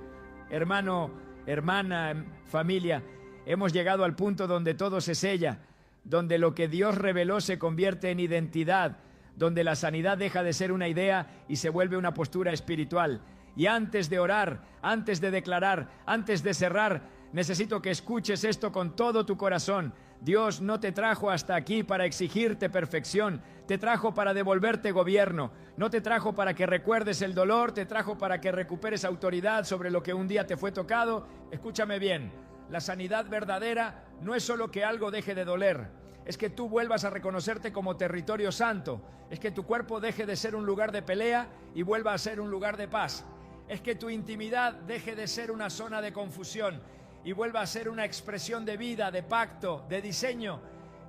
Hermano, hermana, familia, hemos llegado al punto donde todo se sella, donde lo que Dios reveló se convierte en identidad, donde la sanidad deja de ser una idea y se vuelve una postura espiritual. Y antes de orar, antes de declarar, antes de cerrar, necesito que escuches esto con todo tu corazón. Dios no te trajo hasta aquí para exigirte perfección, te trajo para devolverte gobierno, no te trajo para que recuerdes el dolor, te trajo para que recuperes autoridad sobre lo que un día te fue tocado. Escúchame bien, la sanidad verdadera no es solo que algo deje de doler, es que tú vuelvas a reconocerte como territorio santo, es que tu cuerpo deje de ser un lugar de pelea y vuelva a ser un lugar de paz, es que tu intimidad deje de ser una zona de confusión y vuelva a ser una expresión de vida, de pacto, de diseño.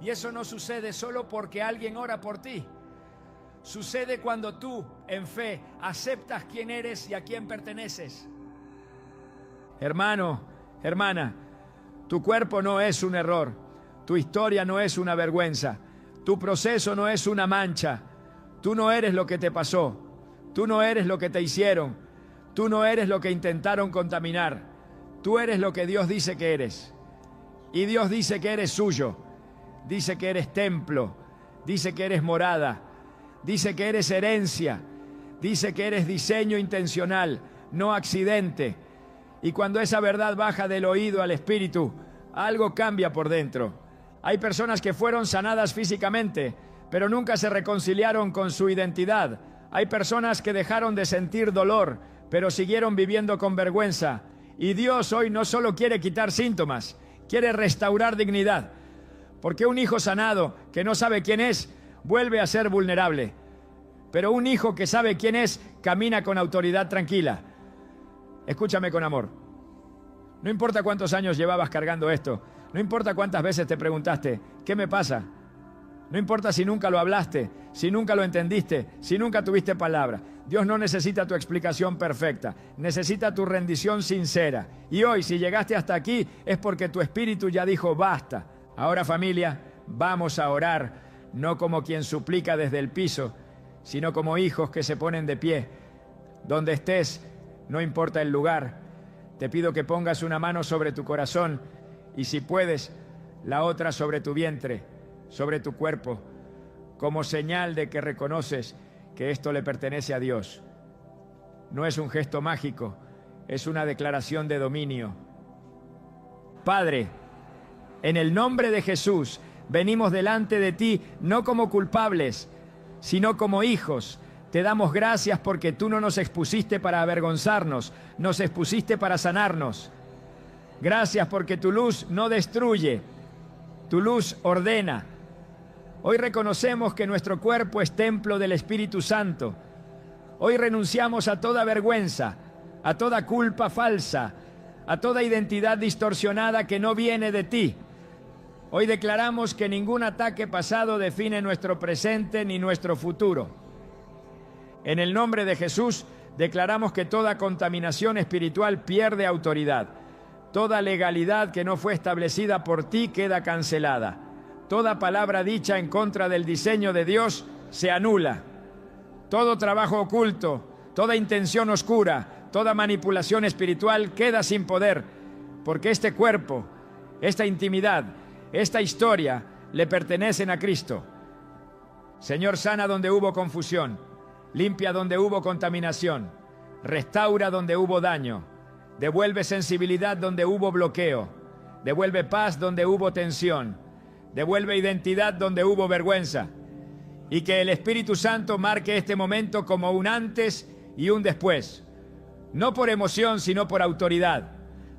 Y eso no sucede solo porque alguien ora por ti. Sucede cuando tú, en fe, aceptas quién eres y a quién perteneces. Hermano, hermana, tu cuerpo no es un error, tu historia no es una vergüenza, tu proceso no es una mancha, tú no eres lo que te pasó, tú no eres lo que te hicieron, tú no eres lo que intentaron contaminar. Tú eres lo que Dios dice que eres. Y Dios dice que eres suyo. Dice que eres templo. Dice que eres morada. Dice que eres herencia. Dice que eres diseño intencional, no accidente. Y cuando esa verdad baja del oído al espíritu, algo cambia por dentro. Hay personas que fueron sanadas físicamente, pero nunca se reconciliaron con su identidad. Hay personas que dejaron de sentir dolor, pero siguieron viviendo con vergüenza. Y Dios hoy no solo quiere quitar síntomas, quiere restaurar dignidad. Porque un hijo sanado que no sabe quién es, vuelve a ser vulnerable. Pero un hijo que sabe quién es, camina con autoridad tranquila. Escúchame con amor. No importa cuántos años llevabas cargando esto. No importa cuántas veces te preguntaste, ¿qué me pasa? No importa si nunca lo hablaste, si nunca lo entendiste, si nunca tuviste palabra. Dios no necesita tu explicación perfecta, necesita tu rendición sincera. Y hoy, si llegaste hasta aquí, es porque tu espíritu ya dijo basta. Ahora, familia, vamos a orar, no como quien suplica desde el piso, sino como hijos que se ponen de pie. Donde estés, no importa el lugar, te pido que pongas una mano sobre tu corazón y, si puedes, la otra sobre tu vientre, sobre tu cuerpo, como señal de que reconoces que esto le pertenece a Dios. No es un gesto mágico, es una declaración de dominio. Padre, en el nombre de Jesús, venimos delante de ti no como culpables, sino como hijos. Te damos gracias porque tú no nos expusiste para avergonzarnos, nos expusiste para sanarnos. Gracias porque tu luz no destruye, tu luz ordena. Hoy reconocemos que nuestro cuerpo es templo del Espíritu Santo. Hoy renunciamos a toda vergüenza, a toda culpa falsa, a toda identidad distorsionada que no viene de ti. Hoy declaramos que ningún ataque pasado define nuestro presente ni nuestro futuro. En el nombre de Jesús, declaramos que toda contaminación espiritual pierde autoridad. Toda legalidad que no fue establecida por ti queda cancelada. Toda palabra dicha en contra del diseño de Dios se anula. Todo trabajo oculto, toda intención oscura, toda manipulación espiritual queda sin poder, porque este cuerpo, esta intimidad, esta historia le pertenecen a Cristo. Señor, sana donde hubo confusión, limpia donde hubo contaminación, restaura donde hubo daño, devuelve sensibilidad donde hubo bloqueo, devuelve paz donde hubo tensión, devuelve identidad donde hubo vergüenza, y que el Espíritu Santo marque este momento como un antes y un después, no por emoción sino por autoridad.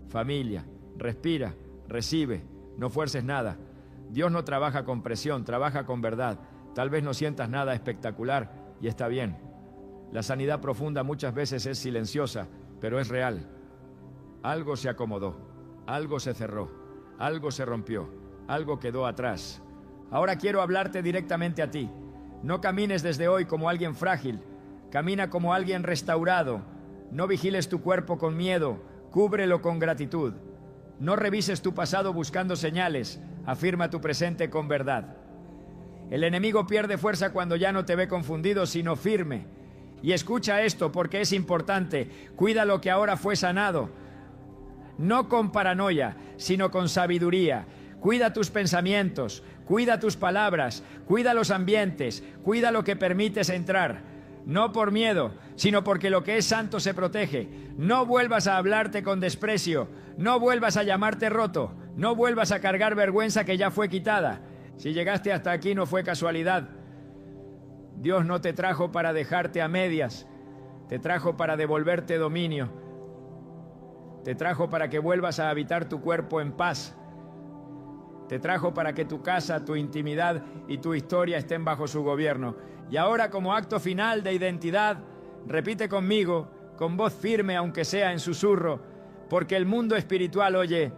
Familia, respira, recibe, no fuerces nada. Dios no trabaja con presión, trabaja con verdad. Tal vez no sientas nada espectacular y está bien. La sanidad profunda muchas veces es silenciosa, pero es real. Algo se acomodó, algo se cerró, algo se rompió. Algo quedó atrás. Ahora quiero hablarte directamente a ti. No camines desde hoy como alguien frágil. Camina como alguien restaurado. No vigiles tu cuerpo con miedo. Cúbrelo con gratitud. No revises tu pasado buscando señales. Afirma tu presente con verdad. El enemigo pierde fuerza cuando ya no te ve confundido, sino firme. Y escucha esto porque es importante. Cuida lo que ahora fue sanado. No con paranoia, sino con sabiduría. Cuida tus pensamientos, cuida tus palabras, cuida los ambientes, cuida lo que permites entrar. No por miedo, sino porque lo que es santo se protege. No vuelvas a hablarte con desprecio, no vuelvas a llamarte roto, no vuelvas a cargar vergüenza que ya fue quitada. Si llegaste hasta aquí no fue casualidad. Dios no te trajo para dejarte a medias, te trajo para devolverte dominio. Te trajo para que vuelvas a habitar tu cuerpo en paz. Te trajo para que tu casa, tu intimidad y tu historia estén bajo su gobierno. Y ahora, como acto final de identidad, repite conmigo, con voz firme aunque sea en susurro, porque el mundo espiritual oye,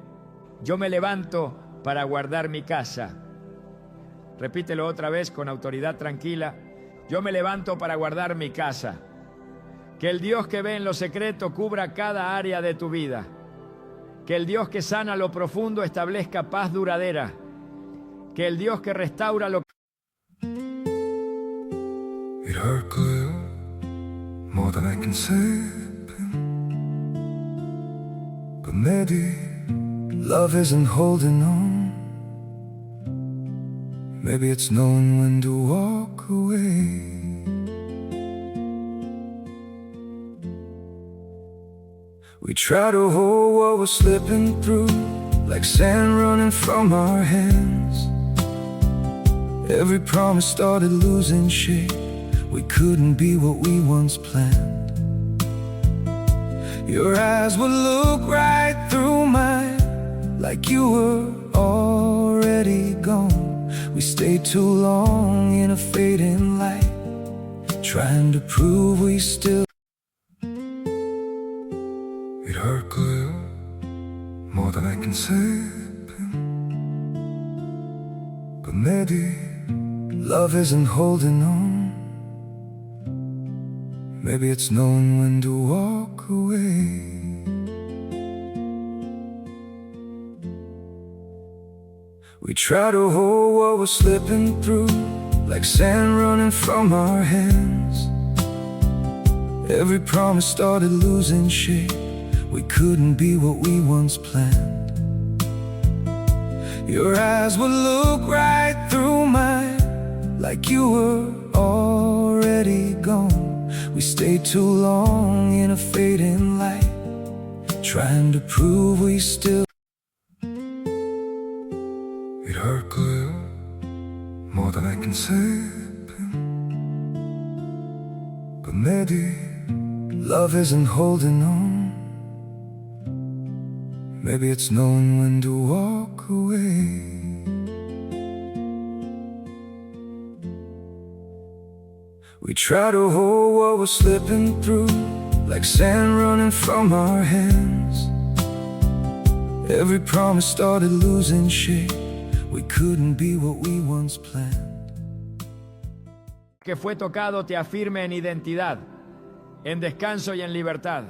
yo me levanto para guardar mi casa. Repítelo otra vez con autoridad tranquila, yo me levanto para guardar mi casa. Que el Dios que ve en lo secreto cubra cada área de tu vida. Que el Dios que sana lo profundo establezca paz duradera. Que el Dios que restaura lo... It hurt good, more than I can say. But maybe love isn't holding on. Maybe it's knowing when to walk away. We try to hold what we're slipping through, like sand running from our hands. Every promise started losing shape. We couldn't be what we once planned. Your eyes would look right through mine, like you were already gone. We stayed too long in a fading light, trying to prove we still... It hurt good, save him. But maybe love isn't holding on. Maybe it's knowing when to walk away. We try to hold what we're slipping through, like sand running from our hands. Every promise started losing shape. We couldn't be what we once planned. Your eyes would look right through mine, like you were already gone. We stayed too long in a fading light, trying to prove we still. It hurt clear, more than I can say. But maybe love isn't holding on. Maybe it's knowing when to walk away. We try to hold what we're slipping through, like sand running from our hands. Every promise started losing shape. We couldn't be what we once planned. Que fue tocado te afirme en identidad, en descanso y en libertad.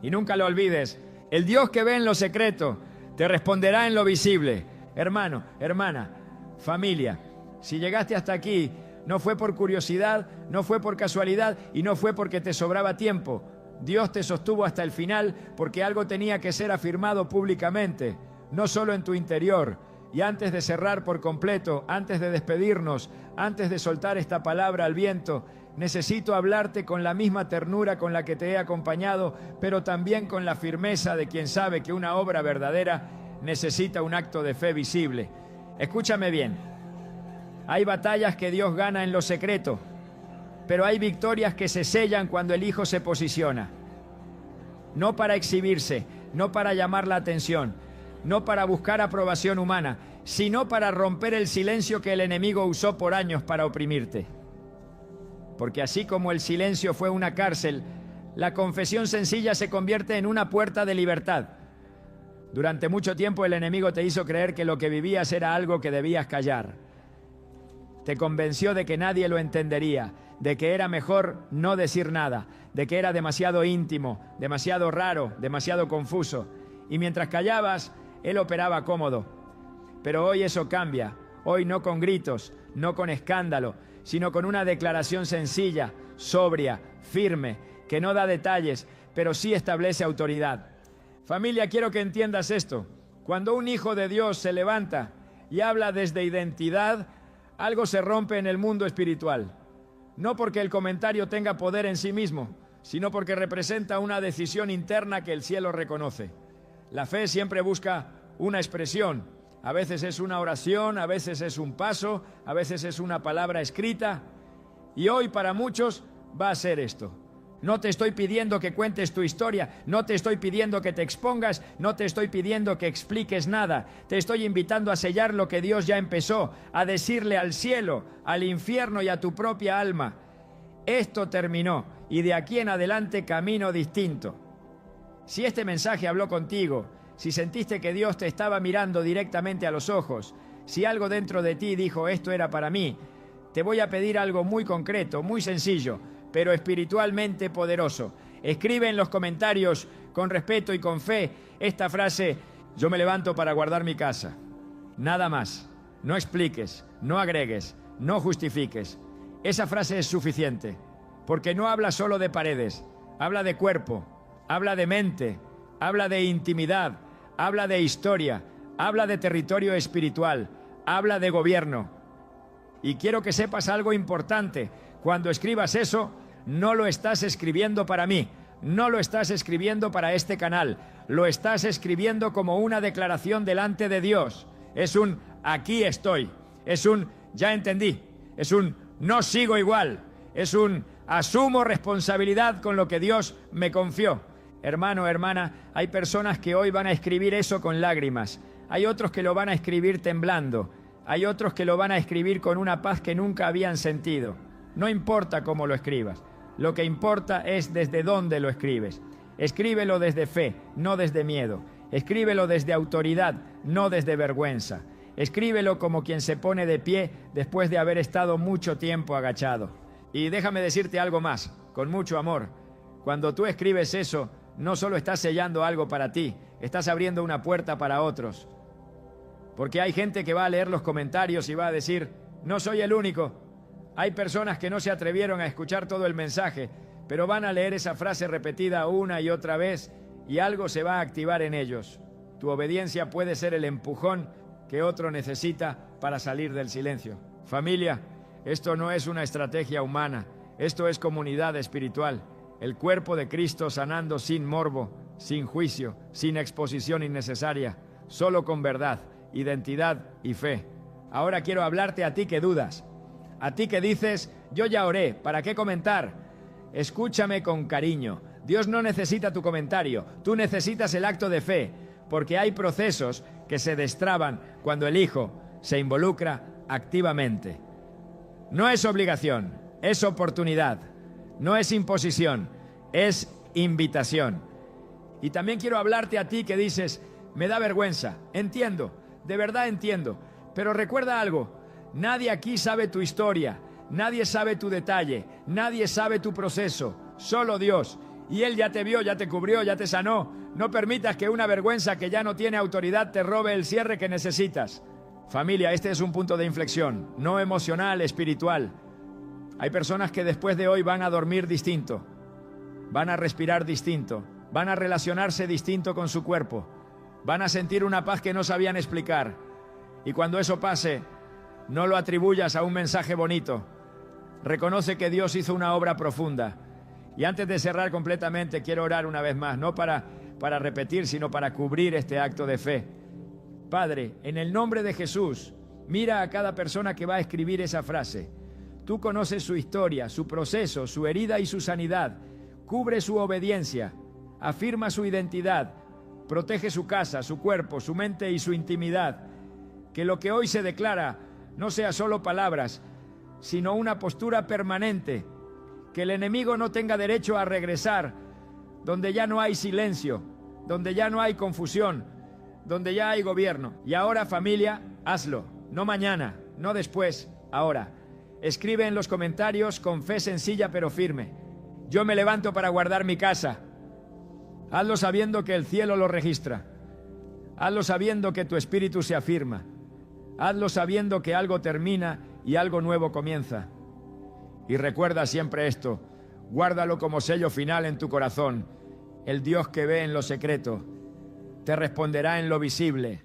Y nunca lo olvides, el Dios que ve en lo secreto te responderá en lo visible. Hermano, hermana, familia, si llegaste hasta aquí, no fue por curiosidad, no fue por casualidad y no fue porque te sobraba tiempo. Dios te sostuvo hasta el final porque algo tenía que ser afirmado públicamente, no solo en tu interior. Y antes de cerrar por completo, antes de despedirnos, antes de soltar esta palabra al viento, necesito hablarte con la misma ternura con la que te he acompañado, pero también con la firmeza de quien sabe que una obra verdadera necesita un acto de fe visible. Escúchame bien. Hay batallas que Dios gana en lo secreto, pero hay victorias que se sellan cuando el Hijo se posiciona. No para exhibirse, no para llamar la atención, no para buscar aprobación humana, sino para romper el silencio que el enemigo usó por años para oprimirte. Porque así como el silencio fue una cárcel, la confesión sencilla se convierte en una puerta de libertad. Durante mucho tiempo el enemigo te hizo creer que lo que vivías era algo que debías callar. Te convenció de que nadie lo entendería, de que era mejor no decir nada, de que era demasiado íntimo, demasiado raro, demasiado confuso. Y mientras callabas, él operaba cómodo. Pero hoy eso cambia. Hoy no con gritos, no con escándalo, sino con una declaración sencilla, sobria, firme, que no da detalles, pero sí establece autoridad. Familia, quiero que entiendas esto. Cuando un hijo de Dios se levanta y habla desde identidad, algo se rompe en el mundo espiritual. No porque el comentario tenga poder en sí mismo, sino porque representa una decisión interna que el cielo reconoce. La fe siempre busca una expresión. A veces es una oración, a veces es un paso, a veces es una palabra escrita. Y hoy para muchos va a ser esto. No te estoy pidiendo que cuentes tu historia, no te estoy pidiendo que te expongas, no te estoy pidiendo que expliques nada. Te estoy invitando a sellar lo que Dios ya empezó, a decirle al cielo, al infierno y a tu propia alma: esto terminó y de aquí en adelante camino distinto. Si este mensaje habló contigo, si sentiste que Dios te estaba mirando directamente a los ojos, si algo dentro de ti dijo esto era para mí, te voy a pedir algo muy concreto, muy sencillo, pero espiritualmente poderoso. Escribe en los comentarios, con respeto y con fe, esta frase: yo me levanto para guardar mi casa. Nada más. No expliques, no agregues, no justifiques. Esa frase es suficiente, porque no habla solo de paredes, habla de cuerpo, habla de mente, habla de intimidad, habla de historia, habla de territorio espiritual, habla de gobierno. Y quiero que sepas algo importante. Cuando escribas eso, no lo estás escribiendo para mí, no lo estás escribiendo para este canal, lo estás escribiendo como una declaración delante de Dios. Es un aquí estoy, es un ya entendí, es un no sigo igual, es un asumo responsabilidad con lo que Dios me confió. Hermano, hermana, hay personas que hoy van a escribir eso con lágrimas, hay otros que lo van a escribir temblando, hay otros que lo van a escribir con una paz que nunca habían sentido. No importa cómo lo escribas, lo que importa es desde dónde lo escribes. Escríbelo desde fe, no desde miedo. Escríbelo desde autoridad, no desde vergüenza. Escríbelo como quien se pone de pie después de haber estado mucho tiempo agachado. Y déjame decirte algo más, con mucho amor. Cuando tú escribes eso, no solo estás sellando algo para ti, estás abriendo una puerta para otros. Porque hay gente que va a leer los comentarios y va a decir, no soy el único. Hay personas que no se atrevieron a escuchar todo el mensaje, pero van a leer esa frase repetida una y otra vez y algo se va a activar en ellos. Tu obediencia puede ser el empujón que otro necesita para salir del silencio. Familia, esto no es una estrategia humana, esto es comunidad espiritual. El cuerpo de Cristo sanando sin morbo, sin juicio, sin exposición innecesaria, solo con verdad, identidad y fe. Ahora quiero hablarte a ti que dudas, a ti que dices, yo ya oré, ¿para qué comentar? Escúchame con cariño. Dios no necesita tu comentario, tú necesitas el acto de fe, porque hay procesos que se destraban cuando el Hijo se involucra activamente. No es obligación, es oportunidad. No es imposición, es invitación. Y también quiero hablarte a ti que dices, me da vergüenza, entiendo, de verdad entiendo, pero recuerda algo, nadie aquí sabe tu historia, nadie sabe tu detalle, nadie sabe tu proceso, solo Dios. Y Él ya te vio, ya te cubrió, ya te sanó. No permitas que una vergüenza que ya no tiene autoridad te robe el cierre que necesitas. Familia, este es un punto de inflexión, no emocional, espiritual. Hay personas que después de hoy van a dormir distinto, van a respirar distinto, van a relacionarse distinto con su cuerpo, van a sentir una paz que no sabían explicar. Y cuando eso pase, no lo atribuyas a un mensaje bonito. Reconoce que Dios hizo una obra profunda. Y antes de cerrar completamente, quiero orar una vez más, no para repetir, sino para cubrir este acto de fe. Padre, en el nombre de Jesús, mira a cada persona que va a escribir esa frase. Tú conoces su historia, su proceso, su herida y su sanidad. Cubre su obediencia, afirma su identidad, protege su casa, su cuerpo, su mente y su intimidad. Que lo que hoy se declara no sea solo palabras, sino una postura permanente. Que el enemigo no tenga derecho a regresar donde ya no hay silencio, donde ya no hay confusión, donde ya hay gobierno. Y ahora, familia, hazlo. No mañana, no después, ahora. Escribe en los comentarios con fe sencilla pero firme. Yo me levanto para guardar mi casa. Hazlo sabiendo que el cielo lo registra. Hazlo sabiendo que tu espíritu se afirma. Hazlo sabiendo que algo termina y algo nuevo comienza. Y recuerda siempre esto, guárdalo como sello final en tu corazón. El Dios que ve en lo secreto te responderá en lo visible.